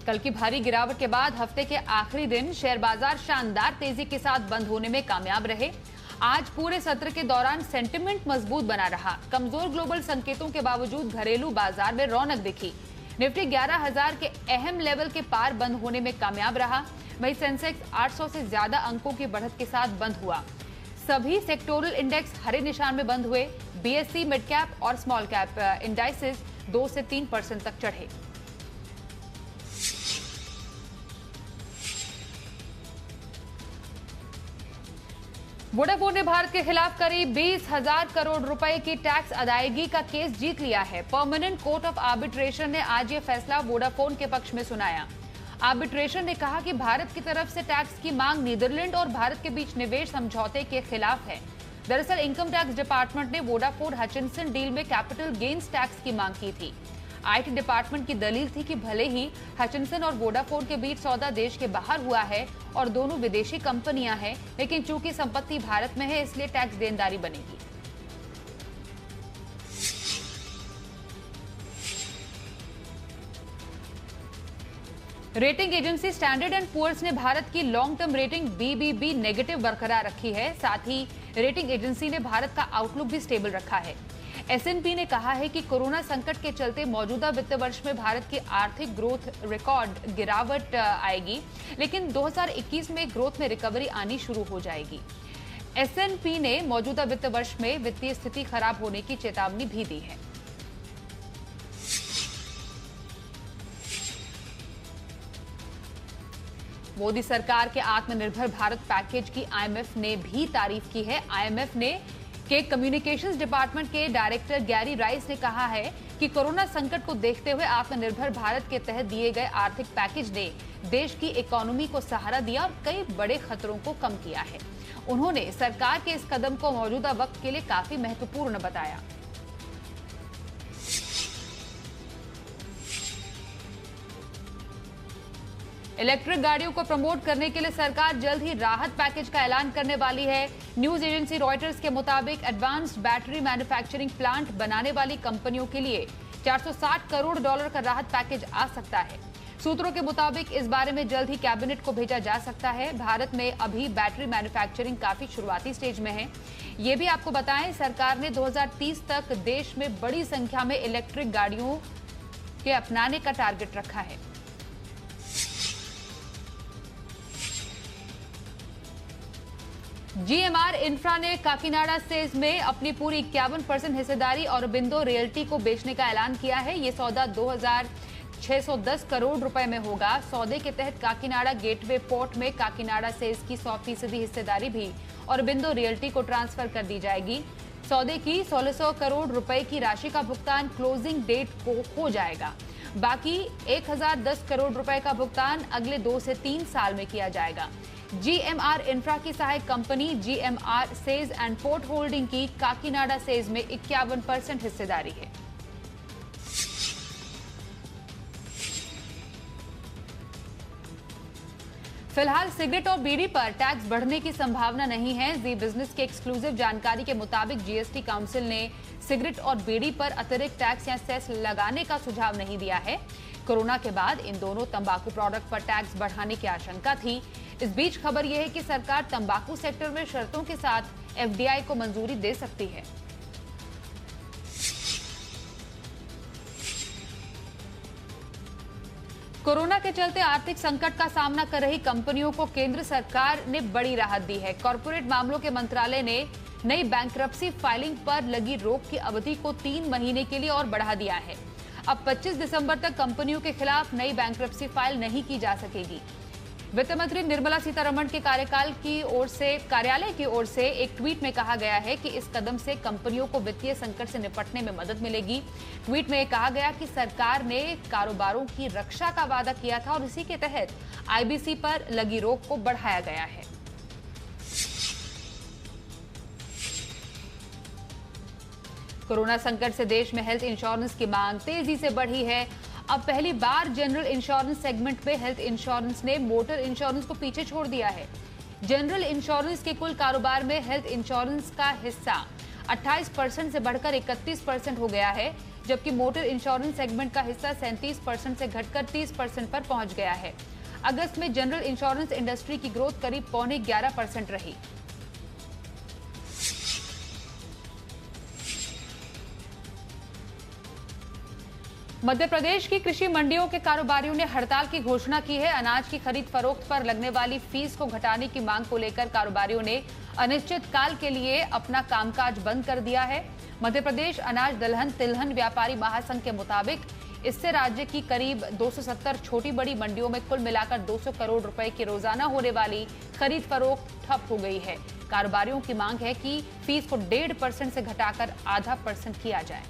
कल की भारी गिरावट के बाद हफ्ते के आखिरी दिन शेयर बाजार शानदार तेजी के साथ बंद होने में कामयाब रहे। आज पूरे सत्र के दौरान सेंटिमेंट मजबूत बना रहा। कमजोर ग्लोबल संकेतों के बावजूद घरेलू बाजार में रौनक दिखी। निफ्टी 11,000 के अहम लेवल के पार बंद होने में कामयाब रहा। वहीं सेंसेक्स 800 से ज्यादा अंकों की बढ़त के साथ बंद हुआ। सभी सेक्टोरल इंडेक्स हरे निशान में बंद हुए। बीएसई मिड कैप और स्मॉल कैप इंडाइसेस 2 से 3% तक चढ़े। वोडाफोन ने भारत के खिलाफ करीब 20,000 करोड़ रुपए की टैक्स अदायगी का केस जीत लिया है। परमानेंट कोर्ट ऑफ आर्बिट्रेशन ने आज ये फैसला वोडाफोन के पक्ष में सुनाया। आर्बिट्रेशन ने कहा कि भारत की तरफ से टैक्स की मांग नीदरलैंड और भारत के बीच निवेश समझौते के खिलाफ है। दरअसल इनकम टैक्स डिपार्टमेंट ने वोडाफोन हचिनसन डील में कैपिटल गेन्स टैक्स की मांग की थी। आईटी डिपार्टमेंट की दलील थी कि भले ही हचिनसन और वोडाफोन के बीच सौदा देश के बाहर हुआ है और दोनों विदेशी कंपनियां हैं, लेकिन चूंकि संपत्ति भारत में है इसलिए टैक्स देनदारी बनेगी। Rating agency Standard and Poor's ने भारत की long term rating BBB negative बरकरार रखी है। साथ ही रेटिंग एजेंसी ने भारत का आउटलुक भी स्टेबल रखा है। S&P ने कहा है कि कोरोना संकट के चलते मौजूदा वित्त वर्ष में भारत की आर्थिक ग्रोथ रिकॉर्ड गिरावट आएगी, लेकिन 2021 में ग्रोथ में रिकवरी आनी शुरू हो जाएगी। S&P ने मौजूदा वित्त वर्ष में वित्तीय स्थिति खराब होने की चेतावनी भी दी है। मोदी सरकार के आत्मनिर्भर भारत पैकेज की IMF ने भी तारीफ की है। IMF ने के कम्युनिकेशंस डिपार्टमेंट के डायरेक्टर गैरी राइस ने कहा है कि कोरोना संकट को देखते हुए आत्मनिर्भर भारत के तहत दिए गए आर्थिक पैकेज ने देश की इकोनॉमी को सहारा दिया और कई बड़े खतरों को कम किया है। उन्होंने सरकार के इस कदम को मौजूदा वक्त के लिए काफी महत्वपूर्ण बताया। इलेक्ट्रिक गाड़ियों को प्रमोट करने के लिए सरकार जल्द ही राहत पैकेज का ऐलान करने वाली है। न्यूज एजेंसी रॉयटर्स के मुताबिक एडवांस्ड बैटरी मैन्युफैक्चरिंग प्लांट बनाने वाली कंपनियों के लिए $460 करोड़ का राहत पैकेज आ सकता है। सूत्रों के मुताबिक इस बारे में जल्द ही कैबिनेट को भेजा जा सकता है। भारत में अभी बैटरी मैन्युफैक्चरिंग काफी शुरुआती स्टेज में है। ये भी आपको बताएं, सरकार ने 2030 तक देश में बड़ी संख्या में इलेक्ट्रिक गाड़ियों के अपनाने का टारगेट रखा है। GMR इंफ्रा ने काकीनाडा सेज में अपनी पूरी 51% हिस्सेदारी और बिंदो रियल्टी को बेचने का ऐलान किया है। ये सौदा 2,610 करोड़ रुपए में होगा। सौदे के तहत काकीनाडा गेटवे पोर्ट में काकीनाडा सेज की 100% हिस्सेदारी भी और बिंदो रियल्टी को ट्रांसफर कर दी जाएगी। सौदे की 1600 करोड़ रुपए की राशि का भुगतान क्लोजिंग डेट को हो जाएगा। बाकी 1,010 करोड़ रुपए का भुगतान अगले 2 से 3 साल में किया जाएगा। GMR इंफ्रा की सहायक company GMR says and port holding की काकीनाडा सेज में 51% हिस्सेदारी है। फिलहाल सिगरेट और बीड़ी पर टैक्स बढ़ने की संभावना नहीं है। जी बिजनेस के एक्सक्लूसिव जानकारी के मुताबिक GST काउंसिल ने सिगरेट और बीड़ी पर अतिरिक्त टैक्स या सेस लगाने का सुझाव नहीं दिया है। कोरोना के बाद इन दोनों तंबाकू प्रोडक्ट पर टैक्स बढ़ाने की आशंका थी। इस बीच खबर यह है कि सरकार तंबाकू सेक्टर में शर्तों के साथ FDI को मंजूरी दे सकती है। कोरोना के चलते आर्थिक संकट का सामना कर रही कंपनियों को केंद्र सरकार ने बड़ी राहत दी है। कॉर्पोरेट मामलों के मंत्रालय ने नई बैंकरप्सी फाइलिंग पर लगी रोक की अवधि को 3 महीने के लिए और बढ़ा दिया है। अब 25 दिसंबर तक कंपनियों के खिलाफ नई बैंकरप्सी फाइल नहीं की जा सकेगी। वित्त मंत्री निर्मला सीतारमण के कार्यालय की ओर से एक ट्वीट में कहा गया है कि इस कदम से कंपनियों को वित्तीय संकट से निपटने में मदद मिलेगी। ट्वीट में कहा गया कि सरकार ने कारोबारों की रक्षा का वादा किया था और इसी के तहत IBC पर लगी रोक को बढ़ाया गया है। कोरोना संकट से देश में हेल्थ इंश्योरेंस की मांग तेजी से बढ़ी है। अब पहली बार जनरल इंश्योरेंस सेगमेंट में हेल्थ इंश्योरेंस ने मोटर इंश्योरेंस को पीछे छोड़ दिया है। जनरल इंश्योरेंस के कुल कारोबार में हेल्थ इंश्योरेंस का हिस्सा 28% से बढ़कर 31% हो गया है, जबकि मोटर इंश्योरेंस सेगमेंट का हिस्सा 37% से घटकर 30% पर पहुंच गया है। अगस्त में जनरल इंश्योरेंस इंडस्ट्री की ग्रोथ करीब 11.25% रही। मध्य प्रदेश की कृषि मंडियों के कारोबारियों ने हड़ताल की घोषणा की है। अनाज की खरीद फरोख्त पर लगने वाली फीस को घटाने की मांग को लेकर कारोबारियों ने अनिश्चित काल के लिए अपना कामकाज बंद कर दिया है। मध्य प्रदेश अनाज दलहन तिलहन व्यापारी महासंघ के मुताबिक इससे राज्य की करीब 270 छोटी बड़ी मंडियों में कुल मिलाकर 200 करोड़ रुपए की रोजाना होने वाली खरीद फरोख्त ठप हो गई है। कारोबारियों की मांग है कि फीस को 1.5% से घटाकर 0.5% किया जाए।